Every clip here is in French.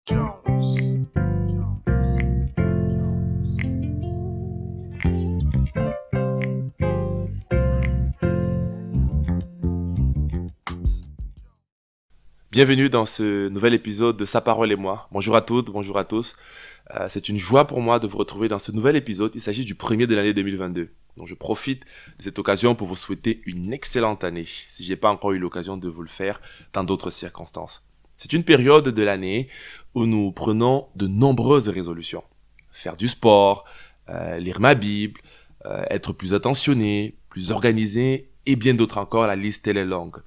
Jones. Bienvenue dans ce nouvel épisode de Sa parole et moi. Bonjour à toutes, bonjour à tous. C'est une joie pour moi de vous retrouver dans ce nouvel épisode. Il s'agit du premier de l'année 2022. Donc je profite de cette occasion pour vous souhaiter une excellente année, si je n'ai pas encore eu l'occasion de vous le faire dans d'autres circonstances. C'est une période de l'année où nous prenons de nombreuses résolutions. Faire du sport, lire ma Bible, être plus attentionné, plus organisé et bien d'autres encore, la liste elle est longue.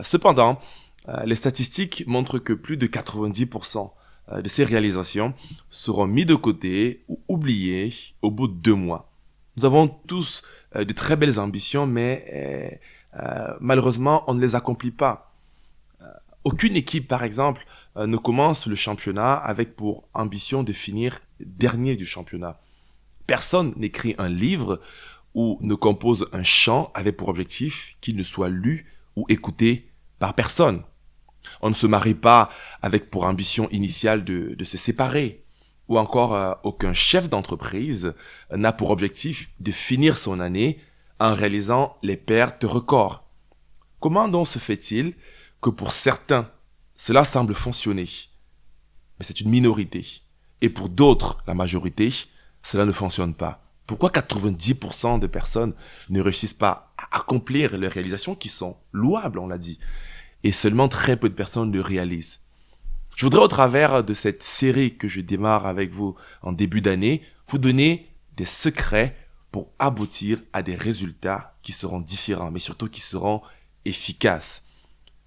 Cependant, les statistiques montrent que plus de 90% de ces réalisations seront mis de côté ou oubliées au bout de 2 mois. Nous avons tous de très belles ambitions, mais malheureusement, on ne les accomplit pas. Aucune équipe, par exemple, ne commence le championnat avec pour ambition de finir dernier du championnat. Personne n'écrit un livre ou ne compose un chant avec pour objectif qu'il ne soit lu ou écouté par personne. On ne se marie pas avec pour ambition initiale de se séparer. Ou encore, aucun chef d'entreprise n'a pour objectif de finir son année en réalisant les pertes records. Comment donc se fait-il que pour certains, cela semble fonctionner, mais c'est une minorité, et pour d'autres, la majorité, cela ne fonctionne pas? Pourquoi 90% de personnes ne réussissent pas à accomplir leurs réalisations qui sont louables, on l'a dit, et seulement très peu de personnes le réalisent? Je voudrais, au travers de cette série que je démarre avec vous en début d'année, vous donner des secrets pour aboutir à des résultats qui seront différents, mais surtout qui seront efficaces.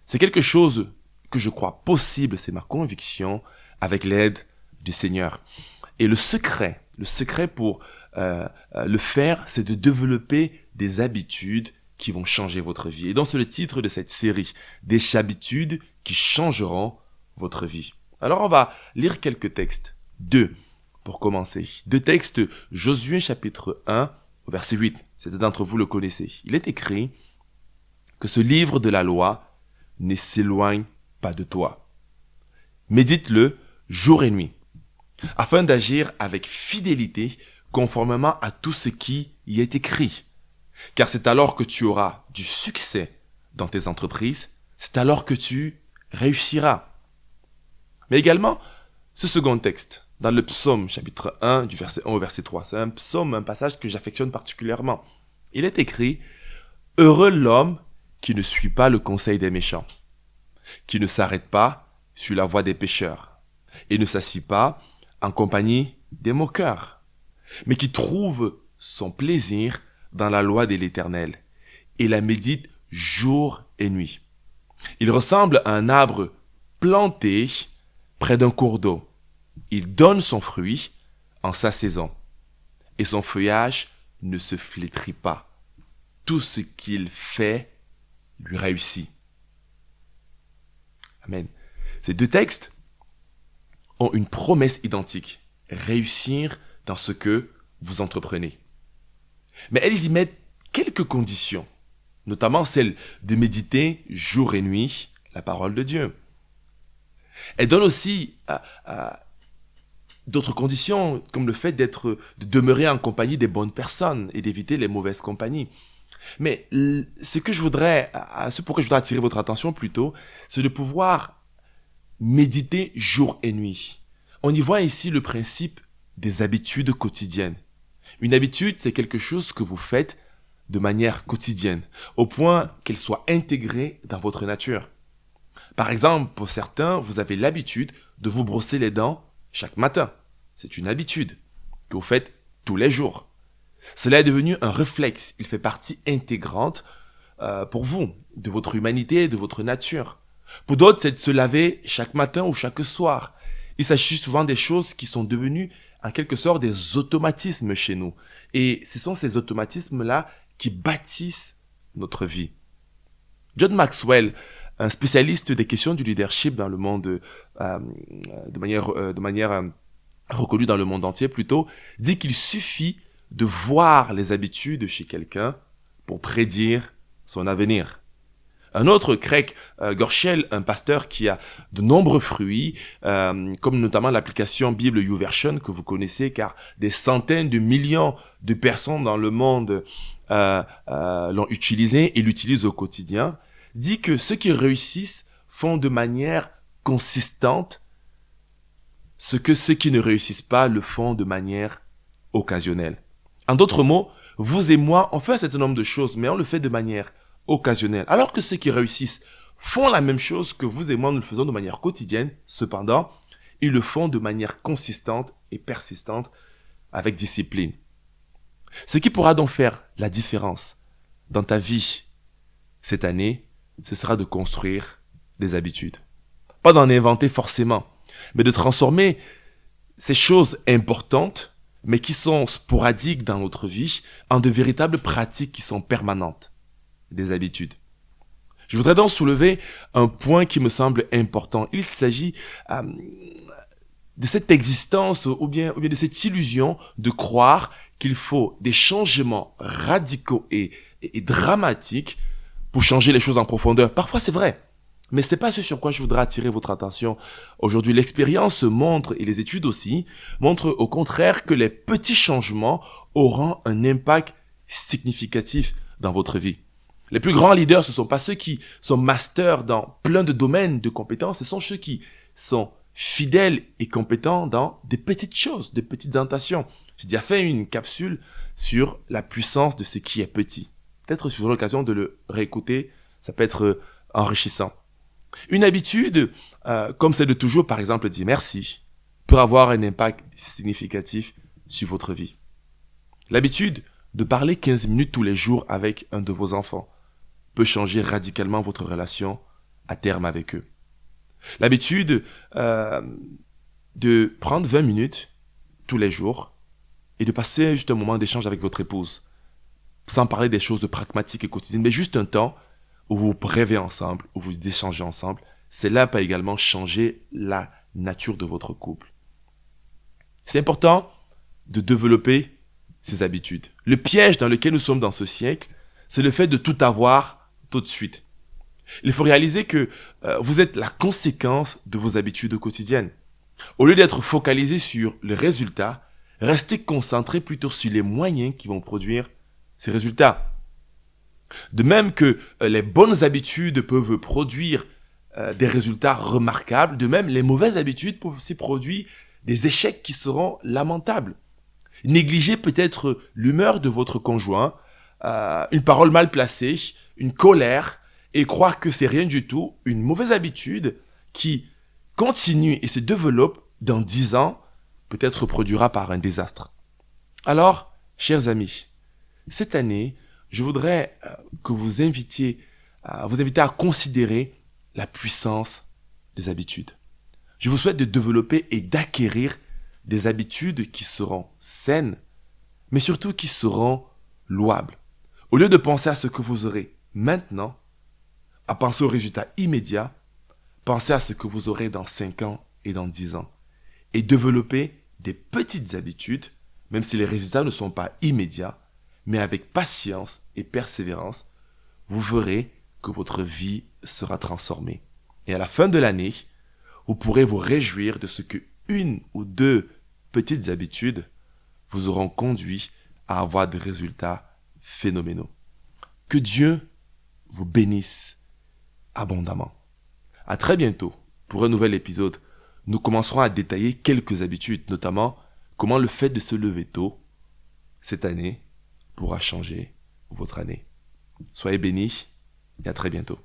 C'est quelque chose que je crois possible, c'est ma conviction, avec l'aide du Seigneur. Et le secret pour le faire, c'est de développer des habitudes qui vont changer votre vie. Et donc, c'est le titre de cette série, des habitudes qui changeront votre vie. Alors, on va lire quelques textes. 2, pour commencer. 2 textes, Josué chapitre 1, verset 8. Certains d'entre vous le connaissez. Il est écrit que ce livre de la loi ne s'éloigne pas de toi. Médite-le jour et nuit, afin d'agir avec fidélité, conformément à tout ce qui y est écrit. Car c'est alors que tu auras du succès dans tes entreprises, c'est alors que tu réussiras. Mais également, ce second texte, dans le psaume chapitre 1, du verset 1 au verset 3, c'est un psaume, un passage que j'affectionne particulièrement. Il est écrit « Heureux l'homme qui ne suit pas le conseil des méchants, qui ne s'arrête pas sur la voie des pécheurs, et ne s'assied pas en compagnie des moqueurs, mais qui trouve son plaisir dans la loi de l'Éternel, et la médite jour et nuit. Il ressemble à un arbre planté près d'un cours d'eau. Il donne son fruit en sa saison, et son feuillage ne se flétrit pas. Tout ce qu'il fait lui réussit. » Amen. Ces 2 textes ont une promesse identique. Réussir dans ce que vous entreprenez. Mais elles y mettent quelques conditions, notamment celle de méditer jour et nuit la parole de Dieu. Elles donnent aussi d'autres conditions, comme le fait de demeurer en compagnie des bonnes personnes et d'éviter les mauvaises compagnies. Mais ce pourquoi je voudrais attirer votre attention plutôt, c'est de pouvoir méditer jour et nuit. On y voit ici le principe des habitudes quotidiennes. Une habitude, c'est quelque chose que vous faites de manière quotidienne, au point qu'elle soit intégrée dans votre nature. Par exemple, pour certains, vous avez l'habitude de vous brosser les dents chaque matin. C'est une habitude que vous faites tous les jours. Cela est devenu un réflexe. Il fait partie intégrante pour vous, de votre humanité et de votre nature. Pour d'autres, c'est de se laver chaque matin ou chaque soir. Il s'agit souvent des choses qui sont devenues en quelque sorte des automatismes chez nous. Et ce sont ces automatismes-là qui bâtissent notre vie. John Maxwell, un spécialiste des questions du leadership dans le monde, de manière reconnue dans le monde entier plutôt, dit qu'il suffit de voir les habitudes chez quelqu'un pour prédire son avenir. Un autre, Craig Gorshel, un pasteur qui a de nombreux fruits, comme notamment l'application Bible YouVersion que vous connaissez, car des centaines de millions de personnes dans le monde l'ont utilisé et l'utilisent au quotidien, dit que ceux qui réussissent font de manière consistante ce que ceux qui ne réussissent pas le font de manière occasionnelle. En d'autres mots, vous et moi, on fait un certain nombre de choses, mais on le fait de manière occasionnelle. Alors que ceux qui réussissent font la même chose que vous et moi, nous le faisons de manière quotidienne. Cependant, ils le font de manière consistante et persistante avec discipline. Ce qui pourra donc faire la différence dans ta vie cette année, ce sera de construire des habitudes. Pas d'en inventer forcément, mais de transformer ces choses importantes, mais qui sont sporadiques dans notre vie, en de véritables pratiques qui sont permanentes, des habitudes. Je voudrais donc soulever un point qui me semble important. Il s'agit de cette existence ou bien de cette illusion de croire qu'il faut des changements radicaux et dramatiques pour changer les choses en profondeur. Parfois c'est vrai, mais c'est pas ce sur quoi je voudrais attirer votre attention. Aujourd'hui, l'expérience montre, et les études aussi, montrent au contraire que les petits changements auront un impact significatif dans votre vie. Les plus grands leaders, ce ne sont pas ceux qui sont masters dans plein de domaines de compétences, ce sont ceux qui sont fidèles et compétents dans des petites choses, des petites orientations. J'ai déjà fait une capsule sur la puissance de ce qui est petit. Peut-être si vous aurez l'occasion de le réécouter, ça peut être enrichissant. Une habitude, comme celle de toujours, par exemple, dire merci, peut avoir un impact significatif sur votre vie. L'habitude de parler 15 minutes tous les jours avec un de vos enfants peut changer radicalement votre relation à terme avec eux. L'habitude de prendre 20 minutes tous les jours et de passer juste un moment d'échange avec votre épouse, sans parler des choses pragmatiques et quotidiennes, mais juste un temps où vous rêvez ensemble, où vous échangez ensemble, cela peut également changer la nature de votre couple. C'est important de développer ces habitudes. Le piège dans lequel nous sommes dans ce siècle, c'est le fait de tout avoir tout de suite. Il faut réaliser que vous êtes la conséquence de vos habitudes quotidiennes. Au lieu d'être focalisé sur le résultat, restez concentré plutôt sur les moyens qui vont produire ces résultats. De même que les bonnes habitudes peuvent produire des résultats remarquables, de même les mauvaises habitudes peuvent aussi produire des échecs qui seront lamentables. Négligez peut-être l'humeur de votre conjoint, une parole mal placée, une colère, et croire que c'est rien du tout, une mauvaise habitude qui continue et se développe dans 10 ans, peut-être produira par un désastre. Alors, chers amis, cette année, je voudrais que vous inviter à considérer la puissance des habitudes. Je vous souhaite de développer et d'acquérir des habitudes qui seront saines, mais surtout qui seront louables. Au lieu de penser à ce que vous aurez maintenant, à penser aux résultats immédiats, pensez à ce que vous aurez dans 5 ans et dans 10 ans. Et développer des petites habitudes, même si les résultats ne sont pas immédiats, mais avec patience et persévérance, vous verrez que votre vie sera transformée. Et à la fin de l'année, vous pourrez vous réjouir de ce que 1 ou 2 petites habitudes vous auront conduit à avoir des résultats phénoménaux. Que Dieu vous bénisse abondamment. À très bientôt pour un nouvel épisode. Nous commencerons à détailler quelques habitudes, notamment comment le fait de se lever tôt cette année pourra changer votre année. Soyez bénis et à très bientôt.